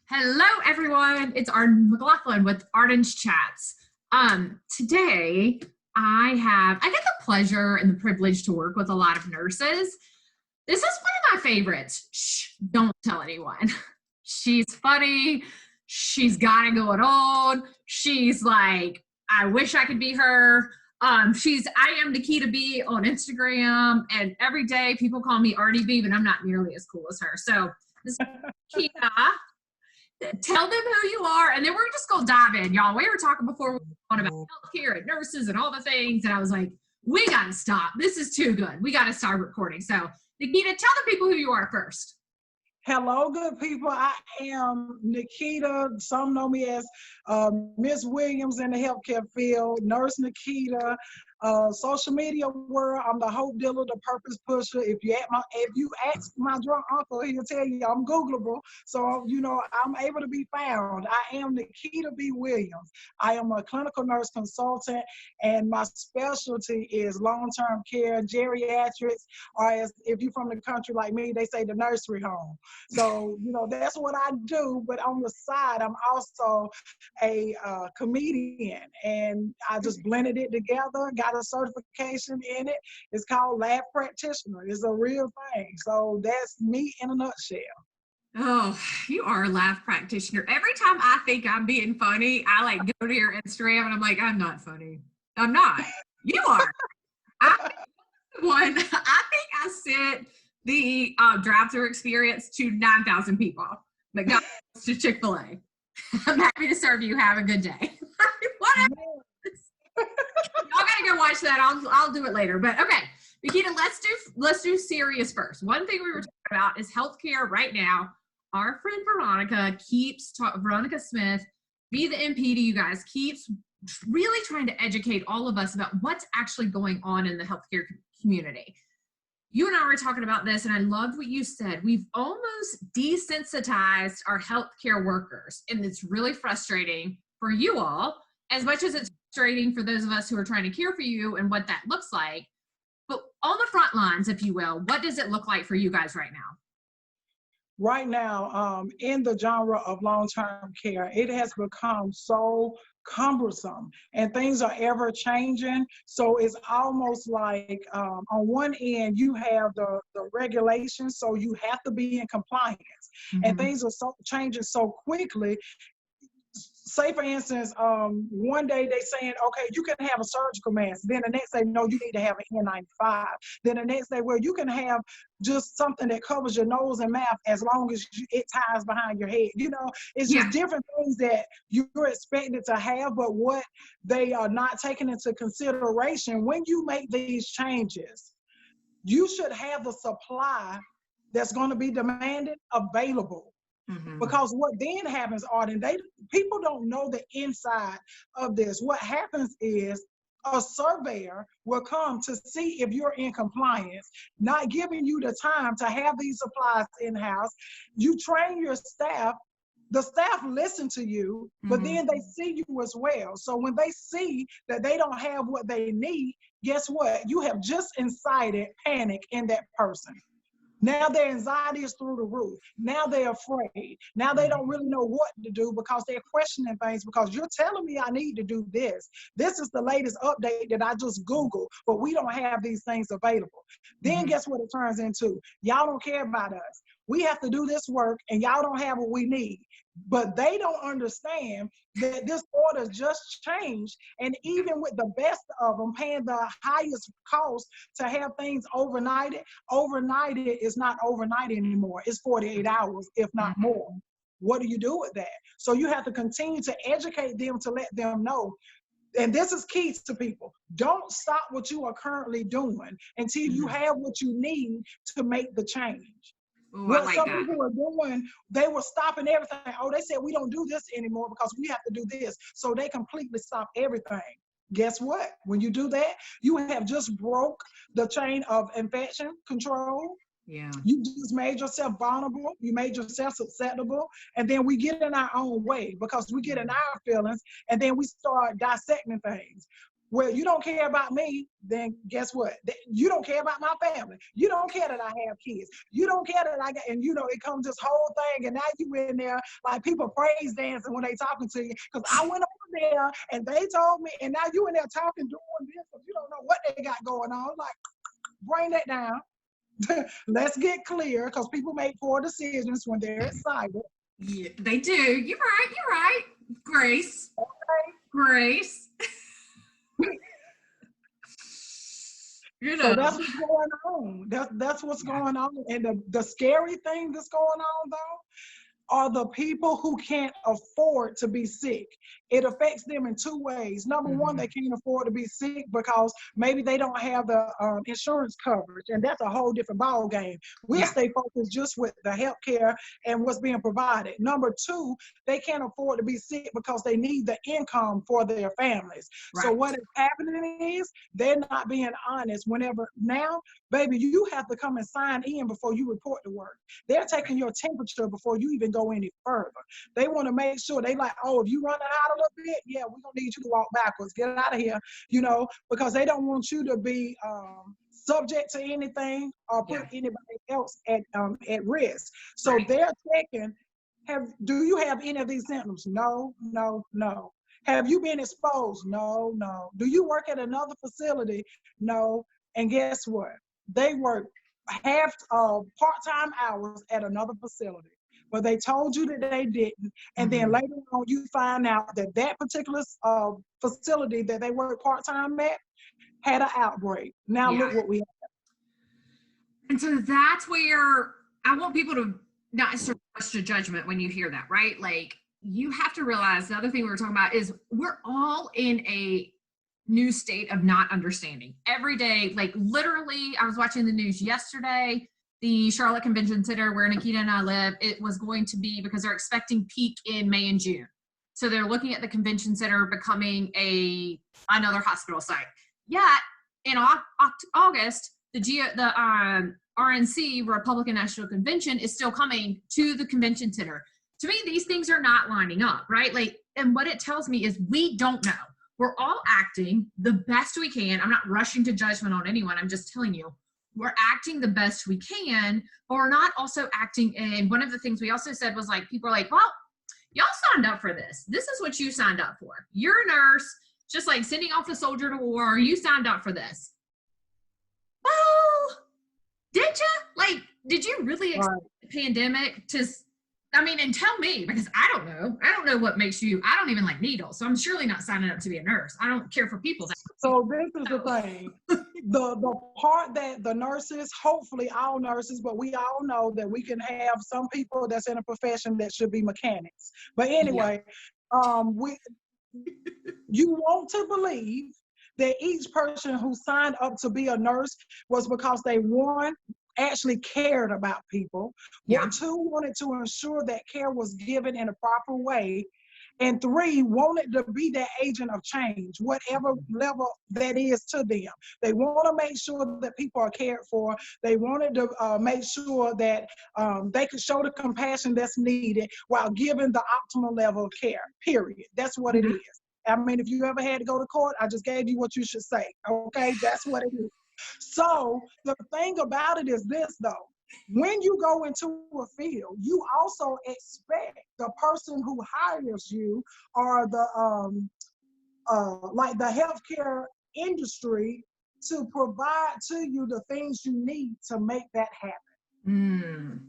Hello, everyone. It's Arden McLaughlin with Arden's Chats. Today, I get the pleasure and the privilege to work with a lot of nurses. This is one of my favorites. Shh, don't tell anyone. She's funny. She's got it going on. She's like, I wish I could be her. I am Nikita B on Instagram, and every day people call me Artie B, but I'm not nearly as cool as her. So this is Nikita. Tell them who you are, and then we're just gonna dive in, y'all. We were talking before about healthcare and nurses and all the things, and I was like, we gotta stop. This is too good. We gotta start recording. So, Nikita, tell the people who you are first. Hello, good people. I am Nikita. Some know me as Miss Williams in the healthcare field, Nurse Nikita. Social media world, I'm the hope dealer, the purpose pusher. If you ask my drunk uncle, he'll tell you I'm Googleable. So, I'm able to be found. I am Nikita B. Williams. I am a clinical nurse consultant, and my specialty is long-term care, geriatrics, or as if you're from the country like me, they say the nursery home. So, that's what I do. But on the side, I'm also a comedian, and I just blended it together, got a certification in it. It's called lab practitioner. It's a real thing. So that's me in a nutshell. Oh, you are a lab practitioner. Every time I think I'm being funny, I go to your Instagram and I'm like, I'm not funny. I'm not. You are. I think I sent the drive-through experience to 9,000 people. McDonald's to Chick-fil-A. I'm happy to serve you. Have a good day. Whatever. Y'all gotta go watch that. I'll do it later. But okay, Nikita, let's do serious first. One thing we were talking about is healthcare right now. Our friend Veronica Smith, be the MP to you guys, keeps really trying to educate all of us about what's actually going on in the healthcare community. You and I were talking about this, and I loved what you said. We've almost desensitized our healthcare workers, and it's really frustrating for you all, as much as it's frustrating for those of us who are trying to care for you and what that looks like. But on the front lines, if you will, what does it look like for you guys right now? Right now, in the genre of long-term care, it has become so cumbersome, and things are ever changing. So it's almost like on one end you have the regulations, so you have to be in compliance. And things are changing so quickly. Say for instance, one day they saying, okay, you can have a surgical mask. Then the next day, no, you need to have an N95. Then the next day, well, you can have just something that covers your nose and mouth as long as it ties behind your head. It's just different things that you're expected to have, but what they are not taking into consideration when you make these changes, you should have the supply that's going to be demanded available. Because what then happens, Arden, people don't know the inside of this. What happens is a surveyor will come to see if you're in compliance, not giving you the time to have these supplies in-house. You train your staff. The staff listen to you, but then they see you as well. So when they see that they don't have what they need, guess what? You have just incited panic in that person. Now their anxiety is through the roof. Now they're afraid. Now they don't really know what to do because they're questioning things, because you're telling me I need to do this. This is the latest update that I just Googled, but we don't have these things available. Then guess what it turns into? Y'all don't care about us. We have to do this work and y'all don't have what we need. But they don't understand that this order just changed, and even with the best of them paying the highest cost to have things overnighted is not overnight anymore. It's 48 hours, if not more. What do you do with that? So you have to continue to educate them to let them know. And this is key to people. Don't stop what you are currently doing until you have what you need to make the change. Ooh, what some people were doing, they were stopping everything. Oh, they said we don't do this anymore because we have to do this. So they completely stop everything. Guess what? When you do that, you have just broke the chain of infection control. Yeah. You just made yourself vulnerable. You made yourself susceptible. And then we get in our own way because we get in our feelings, and then we start dissecting things. Well, you don't care about me, then guess what? You don't care about my family. You don't care that I have kids. You don't care that I got, and it comes this whole thing, and now you in there like people praise dancing when they talking to you. Because I went over there and they told me, and now you in there talking, doing this, but you don't know what they got going on. Like, bring that down. Let's get clear, because people make poor decisions when they're excited. Yeah, they do. You're right. Grace. Okay. Grace. So that's what's going on. That's what's going on. And the scary thing that's going on, though, are the people who can't afford to be sick. It affects them in two ways. Number one, they can't afford to be sick because maybe they don't have the insurance coverage, and that's a whole different ball game. We'll stay focused just with the healthcare and what's being provided. Number two, they can't afford to be sick because they need the income for their families. Right. So what is happening is they're not being honest whenever now, baby, you have to come and sign in before you report to work. They're taking your temperature before you even go any further. They want to make sure they like, oh, if you running out a little bit, yeah, we're going to need you to walk backwards. Get out of here, because they don't want you to be subject to anything or put anybody else at risk. So they're checking, do you have any of these symptoms? No. Have you been exposed? No. Do you work at another facility? No. And guess what? They work half part-time hours at another facility, but they told you that they didn't, and then later on you find out that that particular facility that they work part-time at had an outbreak. Now look what we have. And so that's where I want people to not necessarily question judgment when you hear that, right? Like, you have to realize the other thing we were talking about is we're all in a new state of not understanding every day. Like, literally, I was watching the news yesterday, the Charlotte Convention Center where Nikita and I live, it was going to be, because they're expecting peak in May and June. So they're looking at the convention center becoming another hospital site. Yet in August, the RNC, Republican National Convention, is still coming to the convention center. To me, these things are not lining up, right? Like, and what it tells me is we don't know. We're all acting the best we can. I'm not rushing to judgment on anyone. I'm just telling you, we're acting the best we can, but we're not also acting. And one of the things we also said was, like, people are like, well, y'all signed up for this. This is what you signed up for. You're a nurse, just like sending off a soldier to war. You signed up for this. Well, did you? Like, did you really expect the pandemic to, and tell me, because I don't know. I don't know what makes you, I don't even like needles. So I'm surely not signing up to be a nurse. I don't care for people. So this is the thing. The part that the nurses, hopefully all nurses, but we all know that we can have some people that's in a profession that should be mechanics. But anyway, you want to believe that each person who signed up to be a nurse was because they, one, actually cared about people, two, wanted to ensure that care was given in a proper way, and three, wanted to be that agent of change, whatever level that is to them. They want to make sure that people are cared for. They wanted to make sure that they could show the compassion that's needed while giving the optimal level of care, period. That's what it is. If you ever had to go to court, I just gave you what you should say, okay? That's what it is. So the thing about it is this, though. When you go into a field, you also expect the person who hires you or the like the healthcare industry to provide to you the things you need to make that happen.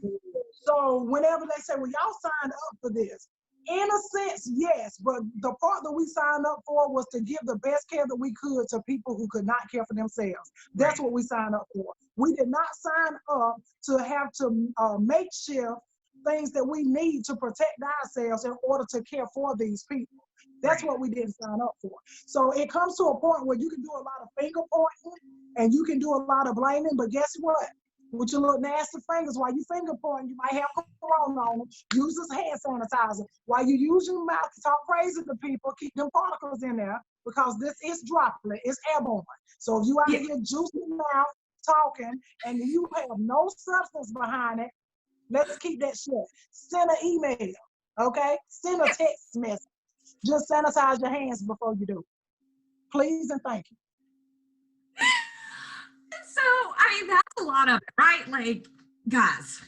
So whenever they say, well, y'all signed up for this, in a sense, yes, but the part that we signed up for was to give the best care that we could to people who could not care for themselves. That's what we signed up for. We did not sign up to have to makeshift things that we need to protect ourselves in order to care for these people. That's what we didn't sign up for. So it comes to a point where you can do a lot of finger pointing and you can do a lot of blaming, but guess what? With your little nasty fingers, while you finger pointing, you might have corona on them. Use this hand sanitizer. While you use your mouth to talk crazy to people, keep them particles in there, because this is droplet, it's airborne. So if you out here juicing mouth, talking, and you have no substance behind it, let's keep that shit. Send an email, okay? Send a text message. Just sanitize your hands before you do. Please and thank you. So, I mean, that's a lot of it, right? Like, guys,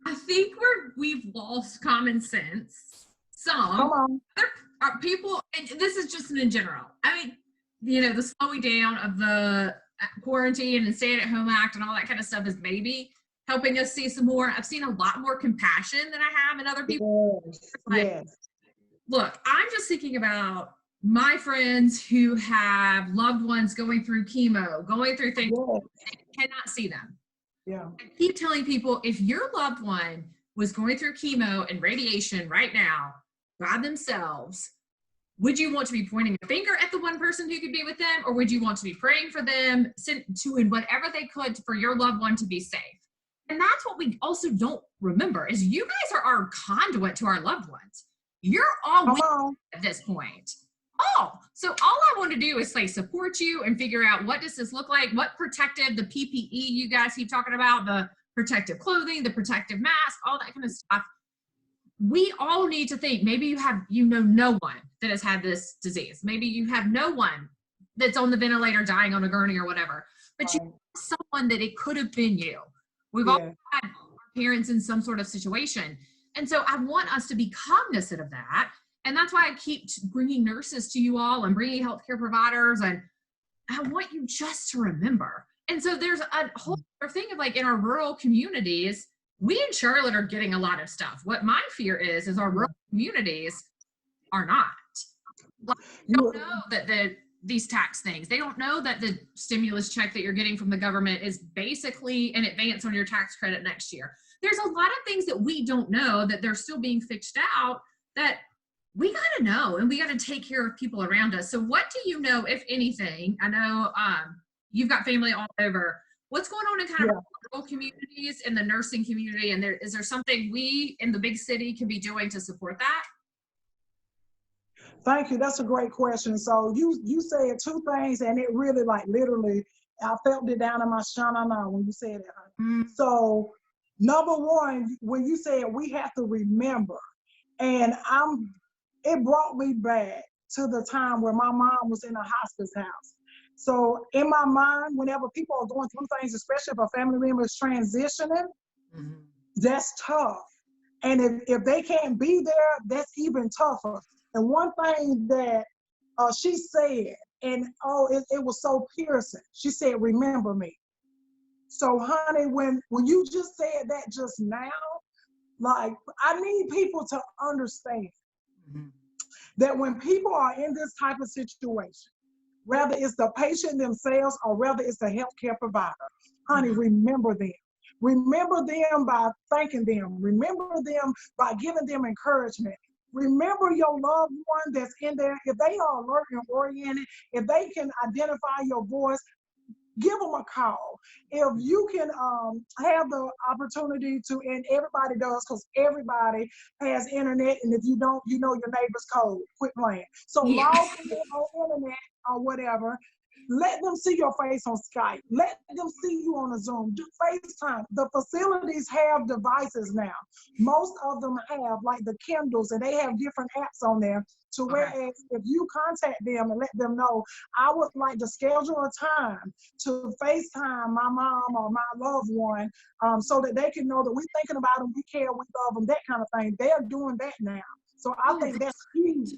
I think we've lost common sense. Come Some on. other people, and this is just in general. I mean, the slowing down of the quarantine and staying at home act and all that kind of stuff is maybe helping us see some more. I've seen a lot more compassion than I have in other people. Yes. Like, Yes. look, I'm just thinking about my friends who have loved ones going through chemo, going through things, Yes. cannot see them. Yeah. I keep telling people, if your loved one was going through chemo and radiation right now by themselves, would you want to be pointing a finger at the one person who could be with them, or would you want to be praying for them, doing whatever they could for your loved one to be safe? And that's what we also don't remember, is you guys are our conduit to our loved ones. You're all Come with on. at this point. Oh, so all I want to do is say support you and figure out, what does this look like? What protective, the PPE you guys keep talking about, the protective clothing, the protective mask, all that kind of stuff. We all need to think, maybe you have, no one that has had this disease. Maybe you have no one that's on the ventilator dying on a gurney or whatever, but you have someone that it could have been you. We've all had our parents in some sort of situation. And so I want us to be cognizant of that. And that's why I keep bringing nurses to you all and bringing healthcare providers. And I want you just to remember. And so there's a whole other thing of, like, in our rural communities, we in Charlotte are getting a lot of stuff. What my fear is our rural communities are not. Like, they don't know that these tax things, they don't know that the stimulus check that you're getting from the government is basically an advance on your tax credit next year. There's a lot of things that we don't know, that they're still being fixed out, that we got to know, and we got to take care of people around us. So what do you know, if anything? I know you've got family all over. What's going on in kind of rural communities and the nursing community? And is there something we in the big city can be doing to support that? Thank you. That's a great question. So you said two things, and it really, like, literally, I felt it down in my shanana when you said it. So number one, when you said we have to remember, and it brought me back to the time where my mom was in a hospice house. So in my mind, whenever people are going through things, especially if a family member is transitioning, that's tough. And if they can't be there, that's even tougher. And one thing that she said, and it was so piercing. She said, "Remember me." So honey, when you just said that just now, like, I need people to understand that when people are in this type of situation, whether it's the patient themselves or whether it's the healthcare provider, honey, remember them. Remember them by thanking them. Remember them by giving them encouragement. Remember your loved one that's in there. If they are alert and oriented, if they can identify your voice, give them a call. If you can have the opportunity to, and everybody does, because everybody has internet, and if you don't, you know your neighbor's code. Quit playing. So log in on internet or whatever. Let them see your face on Skype. Let them see you on a Zoom. Do FaceTime. The facilities have devices now. Most of them have, like, the Kindles, and they have different apps on there. So whereas if you contact them and let them know, I would like to schedule a time to FaceTime my mom or my loved one, so that they can know that we're thinking about them, we care, we love them, that kind of thing. They're doing that now. So I think that's huge,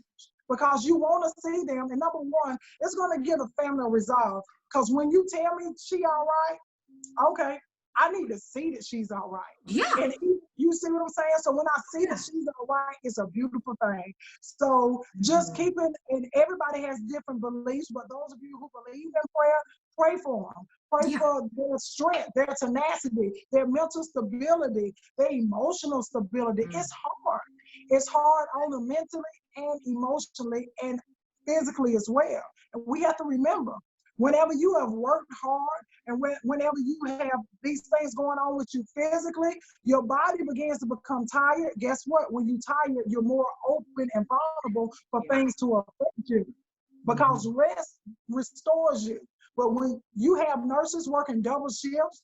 because you want to see them. And number one, it's going to give the family a resolve. Because when you tell me she all right, okay, I need to see that she's all right. Yeah. And you see what I'm saying? So when I see that she's all right, it's a beautiful thing. So just keeping, and everybody has different beliefs, but those of you who believe in prayer, pray for them. Pray for their strength, their tenacity, their mental stability, their emotional stability. It's hard. It's hard on them mentally and emotionally and physically as well. And we have to remember, whenever you have worked hard and whenever you have these things going on with you physically, your body begins to become tired. Guess what? When you're tired, you're more open and vulnerable for things to affect you, because rest restores you. But when you have nurses working double shifts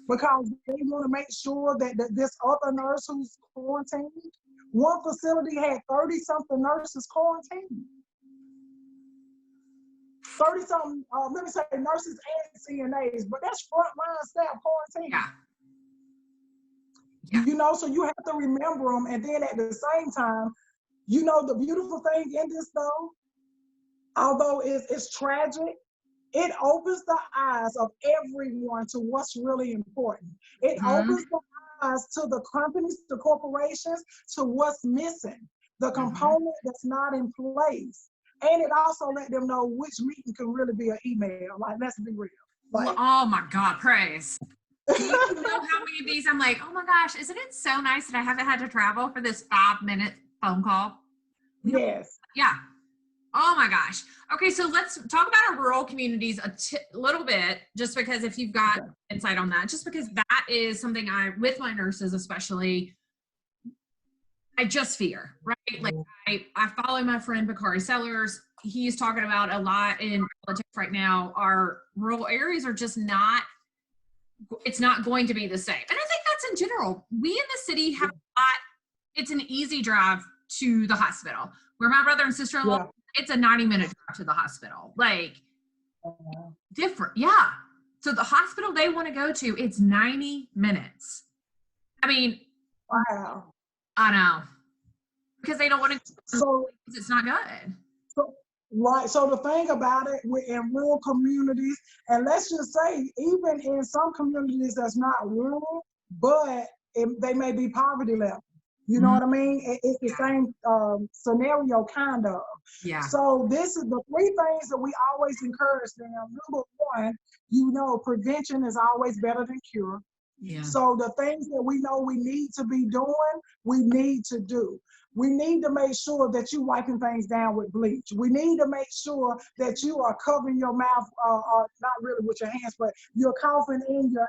because they want to make sure that this other nurse who's quarantined, one facility had 30-something nurses quarantined. 30 something, let me say nurses and CNAs, but that's frontline staff quarantine. Yeah. Yeah. You know, so you have to remember them. And then at the same time, you know, the beautiful thing in this though, although it's tragic, it opens the eyes of everyone to what's really important. It opens the eyes to the companies, the corporations, to what's missing, the component that's not in place. And it also let them know which meeting can really be an email. Like, let's be real. Like, oh my God, praise. Do you know how many of these I'm like, oh my gosh, isn't it so nice that I haven't had to travel for this 5-minute phone call? Yes. Yeah. Oh my gosh. Okay, so let's talk about our rural communities a little bit, just because if you've got insight on that, just because that is something with my nurses especially, I just fear, right? Like I follow my friend Bakari Sellers. He's talking about a lot in politics right now. Our rural areas are just not, it's not going to be the same. And I think that's in general. We in the city have a lot, it's an easy drive to the hospital. Where my brother and sister-in-law, it's a 90-minute drive to the hospital. Like, different. Yeah. So the hospital they want to go to, it's 90 minutes. I mean, wow. I know. Because they don't want to, so it's not good. Right. So the thing about it, we're in rural communities, and let's just say, even in some communities that's not rural, but they may be poverty level. You know what I mean? It's the same scenario, kind of. Yeah. So this is the 3 things that we always encourage them. Number 1, you know, prevention is always better than cure. Yeah. So the things that we know we need to be doing, we need to do. We need to make sure that you're wiping things down with bleach. We need to make sure that you are covering your mouth, not really with your hands, but you're coughing in your,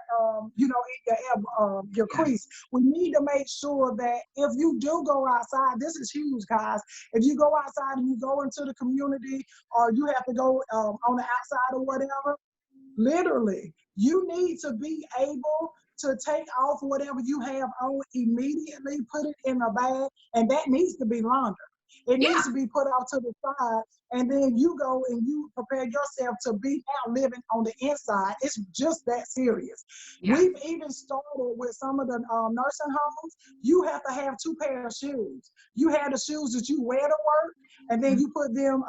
you know, in your crease. We need to make sure that if you do go outside, this is huge, guys. If you go outside and you go into the community, or you have to go on the outside or whatever, literally, you need to be able to take off whatever you have on immediately, put it in a bag, and that needs to be laundered. It needs to be put out to the side, and then you go and you prepare yourself to be now living on the inside. It's just that serious. We've even started with some of the nursing homes. You have to have 2 pairs of shoes. You have the shoes that you wear to work, and then you put them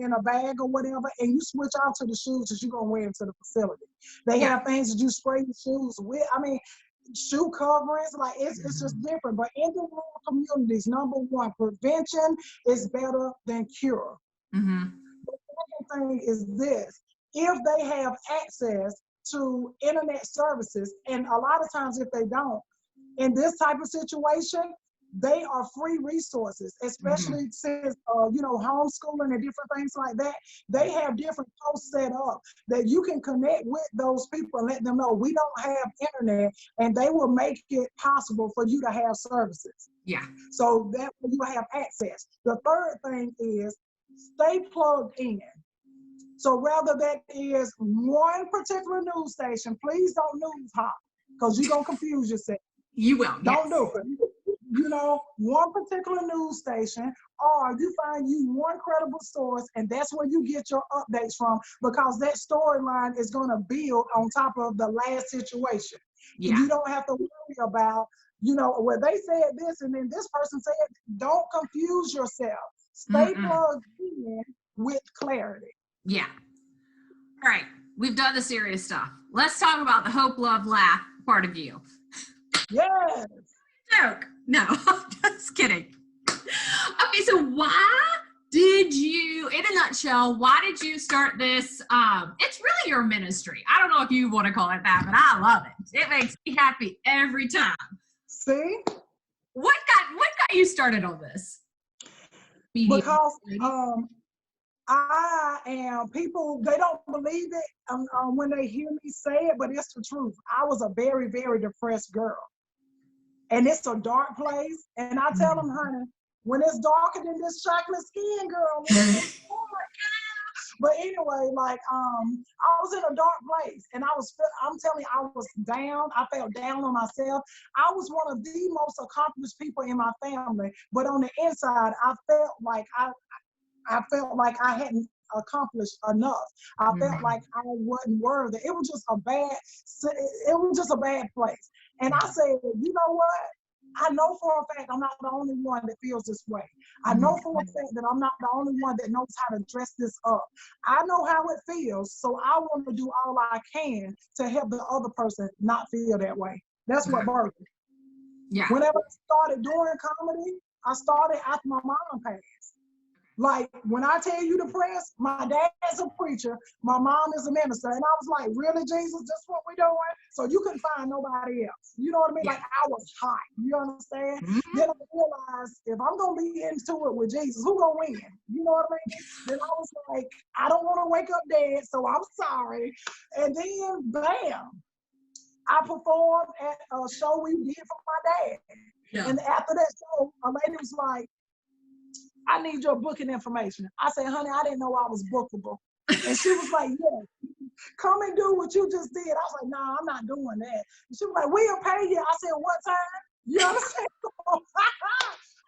in a bag or whatever, and you switch out to the shoes that you're going to wear into the facility. They have things that you spray your shoes with. I mean, shoe coverings, like it's just different. But in the rural communities, number 1, prevention is better than cure. The second thing is this: if they have access to internet services, and a lot of times if they don't, in this type of situation, they are free resources, especially since, you know, homeschooling and different things like that. They have different posts set up that you can connect with those people and let them know we don't have internet, and they will make it possible for you to have services. Yeah. So that way you have access. The third thing is stay plugged in. So rather that is one particular news station, please don't news hop, because you're going to confuse yourself. You will. Don't do it. You know, one particular news station, or you find you one credible source, and that's where you get your updates from, because that storyline is going to build on top of the last situation. Yeah. You don't have to worry about, you know, well, they said this and then this person said, don't confuse yourself. Stay plugged in with clarity. Yeah. All right. We've done the serious stuff. Let's talk about the hope, love, laugh part of you. Yes. Joke. No, just kidding. Okay, so why did you, in a nutshell, why did you start this? It's really your ministry. I don't know if you want to call it that, but I love it. It makes me happy every time. See? What got you started on this? Because I am, people, they don't believe it when they hear me say it, but it's the truth. I was a very, very depressed girl. And it's a dark place. And I tell them, honey, when it's darker than this chocolate skin, girl, oh my God. But anyway, like, I was in a dark place, and I'm telling you, I was down. I felt down on myself. I was one of the most accomplished people in my family, but on the inside, I felt like I hadn't accomplished enough. I felt like I wasn't worthy. It was just a bad place. And I said, you know what? I know for a fact I'm not the only one that feels this way. I know for a fact that I'm not the only one that knows how to dress this up. I know how it feels, so I want to do all I can to help the other person not feel that way. That's what birthed it. Yeah. Whenever I started doing comedy, I started after my mom passed. Like, when I tell you the press, my dad's a preacher, my mom is a minister. And I was like, really, Jesus, that's what we're doing? So you couldn't find nobody else. You know what I mean? Yeah. Like, I was hot. You understand? Then I realized, if I'm going to be into it with Jesus, who going to win? You know what I mean? Then I was like, I don't want to wake up dead, so I'm sorry. And then, bam, I performed at a show we did for my dad. Yeah. And after that show, a lady was like, I need your booking information. I said, honey, I didn't know I was bookable. And she was like, yeah, come and do what you just did. I was like, nah, I'm not doing that. And she was like, we'll pay you. I said, what time? You understand?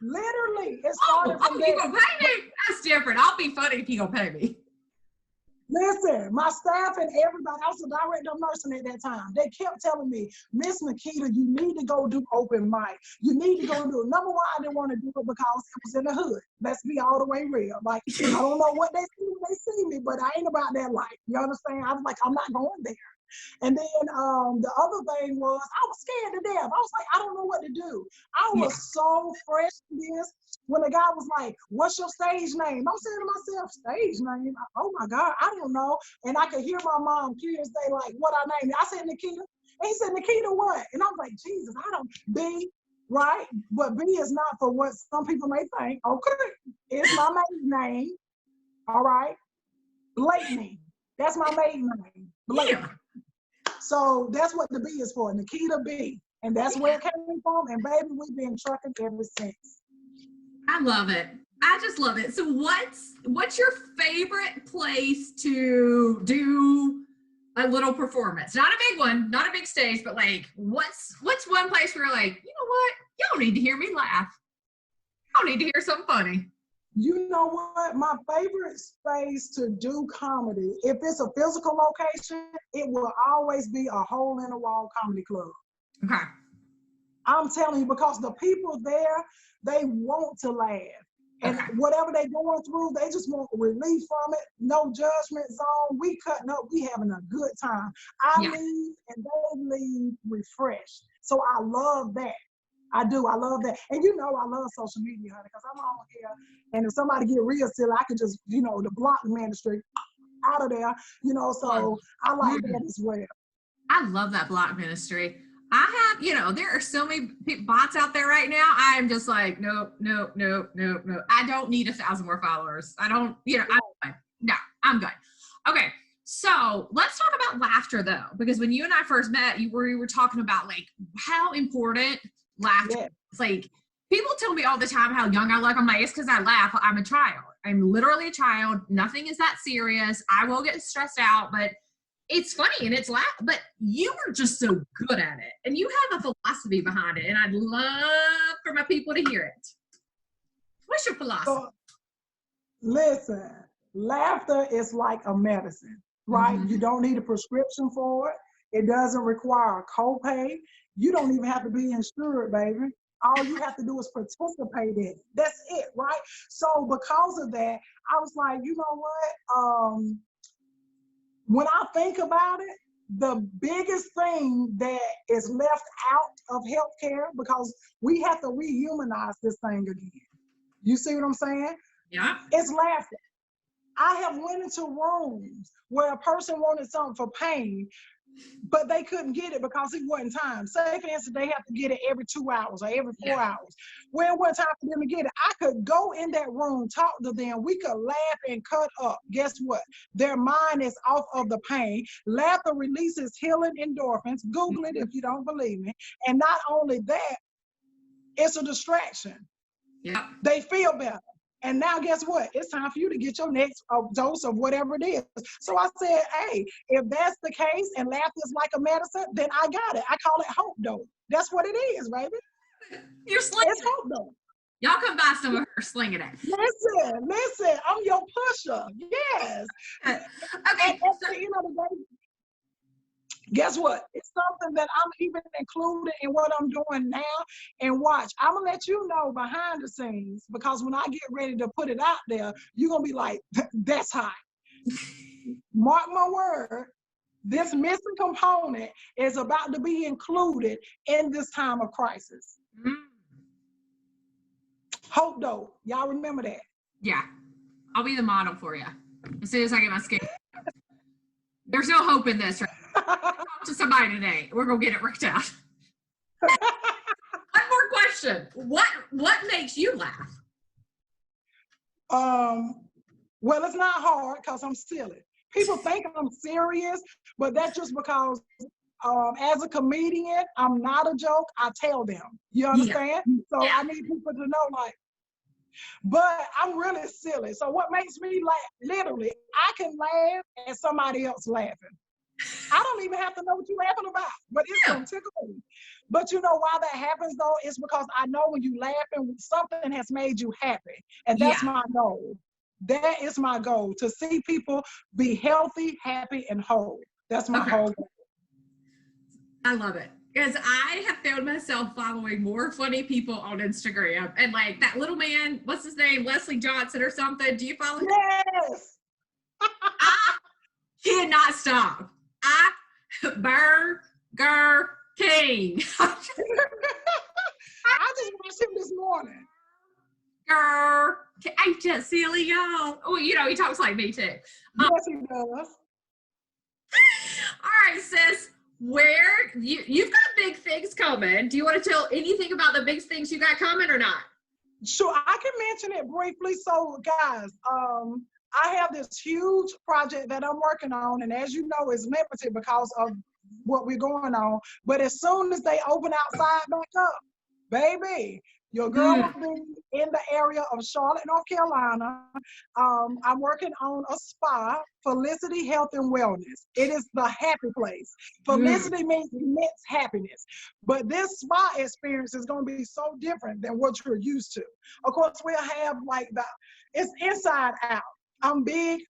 Literally, it started from there. You gonna pay me? That's different. I'll be funny if you gonna pay me. Listen, my staff and everybody, I was a director of nursing at that time. They kept telling me, Miss Nikita, you need to go do open mic. You need to go do it. Number one, I didn't want to do it because it was in the hood. Let's be all the way real. Like, I don't know what they see when they see me, but I ain't about that life. You understand? I was like, I'm not going there. And then the other thing was, I was scared to death. I was like, I don't know what to do. I was so fresh in this. When the guy was like, what's your stage name? I'm saying to myself, stage name? Oh my God, I don't know. And I could hear my mom curious say, like, what I named it. I said, Nikita. And he said, Nikita what? And I was like, Jesus, I don't, B, right? But B is not for what some people may think. Okay, it's my maiden name. All right. Blakeney. That's my maiden name. Blakeney. Yeah. So that's what the B is for, Nikita B. And that's where it came from. And baby, we've been trucking ever since. I love it. I just love it. So what's your favorite place to do a little performance? Not a big one, not a big stage, but like what's one place where you're like, you know what? Y'all need to hear me laugh. Y'all need to hear something funny. You know what? My favorite space to do comedy, if it's a physical location, it will always be a hole in the wall comedy club. Okay. I'm telling you, because the people there, they want to laugh. And whatever they're going through, they just want relief from it. No judgment zone. We cutting up. We having a good time. I leave and they leave refreshed. So I love that. I do. I love that. And you know I love social media, honey, because I'm on here. And if somebody get real silly, I can just, the block ministry out of there, so I like that as well. I love that block ministry. I have, there are so many bots out there right now. I'm just like, no. I don't need 1,000 more followers. I don't, I'm good. Okay. So let's talk about laughter though, because when you and I first met, we were talking about like how important laughter is. Like people tell me all the time how young I look. I'm like, it's because I laugh. I'm a child. I'm literally a child. Nothing is that serious. I will get stressed out, but it's funny and it's but you are just so good at it and you have a philosophy behind it and I'd love for my people to hear it. What's your philosophy? So, listen, laughter is like a medicine, right? You don't need a prescription for it. It doesn't require a copay. You don't even have to be insured, baby. All you have to do is participate in it. That's it, right? So because of that, I was like, you know what? When I think about it, the biggest thing that is left out of healthcare, because we have to rehumanize this thing again. You see what I'm saying? Yeah. It's laughter. I have went into rooms where a person wanted something for pain, but they couldn't get it because it wasn't time. Say, for instance, they have to get it every 2 hours or every 4 hours. Well, it wasn't time for them to get it. I could go in that room, talk to them. We could laugh and cut up. Guess what? Their mind is off of the pain. Laughter releases healing endorphins. Google it if you don't believe me. And not only that, it's a distraction. Yeah. They feel better. And now guess what? It's time for you to get your next dose of whatever it is. So I said, hey, if that's the case and laughter is like a medicine, then I got it. I call it hope dose. That's what it is, baby. You're slick. It's hope dose. Y'all come buy some of her slinging it. Listen, I'm your pusher. Yes. Okay. And at the end of the day, guess what? It's something that I'm even included in what I'm doing now. And watch, I'm gonna let you know behind the scenes, because when I get ready to put it out there, you're gonna be like, that's hot. Mark my word, this missing component is about to be included in this time of crisis. Mm. Hope though, y'all remember that. Yeah, I'll be the model for you as soon as I get my skin. There's no hope in this. Right? Talk to somebody today. We're gonna get it worked out. One more question. What makes you laugh? Well, it's not hard because I'm silly. People think I'm serious, but that's just because as a comedian, I'm not a joke. I tell them. You understand? Yeah. So yeah. I need people to know, like, but I'm really silly. So what makes me laugh? Literally, I can laugh and somebody else laughing. I don't even have to know what you're laughing about, but it's gonna tickle me. But you know why that happens though? It's because I know when you laughing, something has made you happy, and that's my goal. That is my goal, to see people be healthy, happy, and whole. That's my whole goal. I love it. Because I have found myself following more funny people on Instagram. And like that little man, what's his name? Leslie Johnson or something. Do you follow him? Yes. I cannot stop. Burger King. I just watched him this morning. I'm just silly, y'all. Oh, you know, he talks like me too. Yes, he does. All right, sis. Where you've got big things coming. Do you want to tell anything about the big things you got coming or not? Sure, I can mention it briefly. So, guys, I have this huge project that I'm working on, and as you know, it's limited because of what we're going on. But as soon as they open outside back up, baby, your girl will be in the area of Charlotte, North Carolina. I'm working on a spa, Felicity Health and Wellness. It is the happy place. Felicity means immense happiness. But this spa experience is going to be so different than what you're used to. Of course, we'll have like it's inside out. I'm big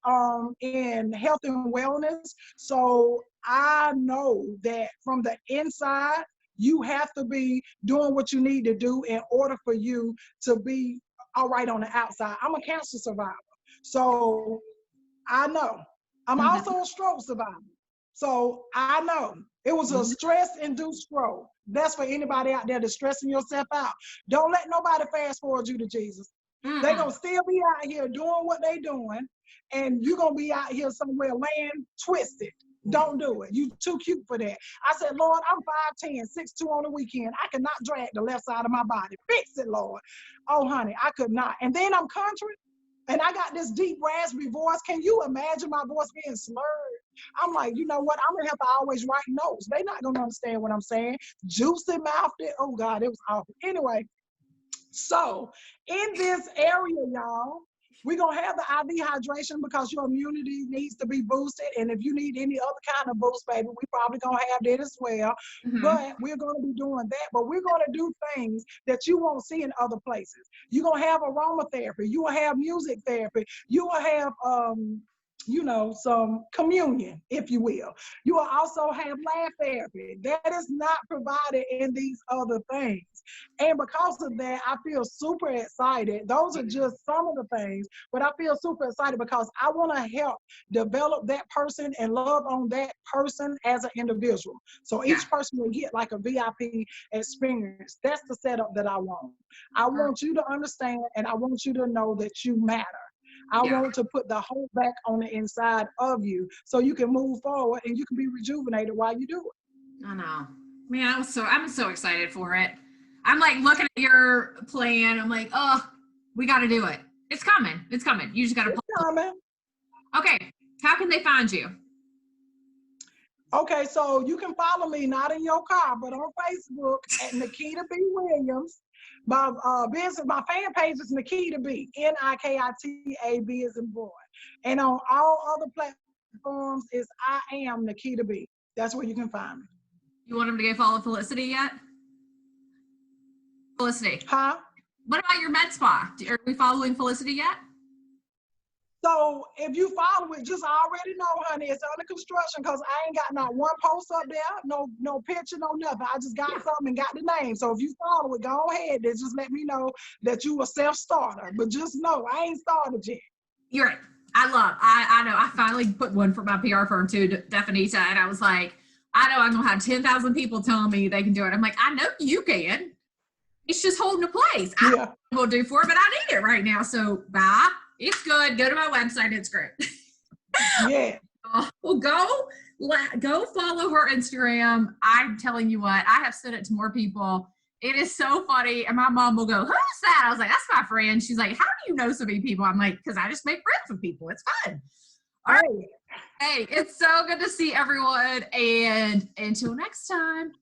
in health and wellness. So I know that from the inside, you have to be doing what you need to do in order for you to be all right on the outside. I'm a cancer survivor. So I know. I'm also a stroke survivor. So I know. It was a stress-induced stroke. That's for anybody out there that's stressing yourself out. Don't let nobody fast forward you to Jesus. They're going to still be out here doing what they're doing, and you're going to be out here somewhere laying twisted. Don't do it. You too cute for that. I said, Lord, I'm 5'10", 6'2" on the weekend. I cannot drag the left side of my body. Fix it, Lord. Oh, honey, I could not. And then I'm country, and I got this deep raspy voice. Can you imagine my voice being slurred? I'm like, you know what? I'm going to have to always write notes. They're not going to understand what I'm saying. Juicy mouthed it. Oh, God, it was awful. Anyway, so in this area, y'all, we're going to have the IV hydration because your immunity needs to be boosted. And if you need any other kind of boost, baby, we probably going to have that as well. But we're going to be doing that. But we're going to do things that you won't see in other places. You're going to have aromatherapy. You will have music therapy. You will have, you know, some communion, if you will. You will also have laugh therapy. That is not provided in these other things. And because of that, I feel super excited. Those are just some of the things, but I feel super excited because I want to help develop that person and love on that person as an individual. So each person will get like a VIP experience. That's the setup that I want. I want you to understand, and I want you to know that you matter. I want to put the whole back on the inside of you so you can move forward and you can be rejuvenated while you do it. I know. Man, I'm so excited for it. I'm like looking at your plan. I'm like, oh, we got to do it. It's coming. It's coming. You just got to. It's coming. Okay. How can they find you? Okay, so you can follow me, not in your car, but on Facebook at Nikita B. Williams. My my fan page is Nikita B, Nikita B as in boy. And on all other platforms is I am Nikita B. That's where you can find me. You want them to go follow Felicity yet? Felicity. Huh? What about your med spa? Are we following Felicity yet? So if you follow it, just already know, honey, it's under construction because I ain't got not one post up there, no picture, no nothing. I just got something and got the name. So if you follow it, go ahead and just let me know that you a self-starter. But just know, I ain't started yet. You're right. I know. I finally put one for my PR firm too, Definita, and I was like, I know I'm gonna have 10,000 people telling me they can do it. I'm like, I know you can. It's just holding a place. I don't know what we'll do for it, but I need it right now. So bye. It's good. Go to my website. It's great. Yeah. Well, go follow her Instagram. I'm telling you what, I have sent it to more people. It is so funny. And my mom will go, who's that? I was like, that's my friend. She's like, how do you know so many people? I'm like, because I just make friends with people. It's fun. All right. Hey, it's so good to see everyone. And until next time.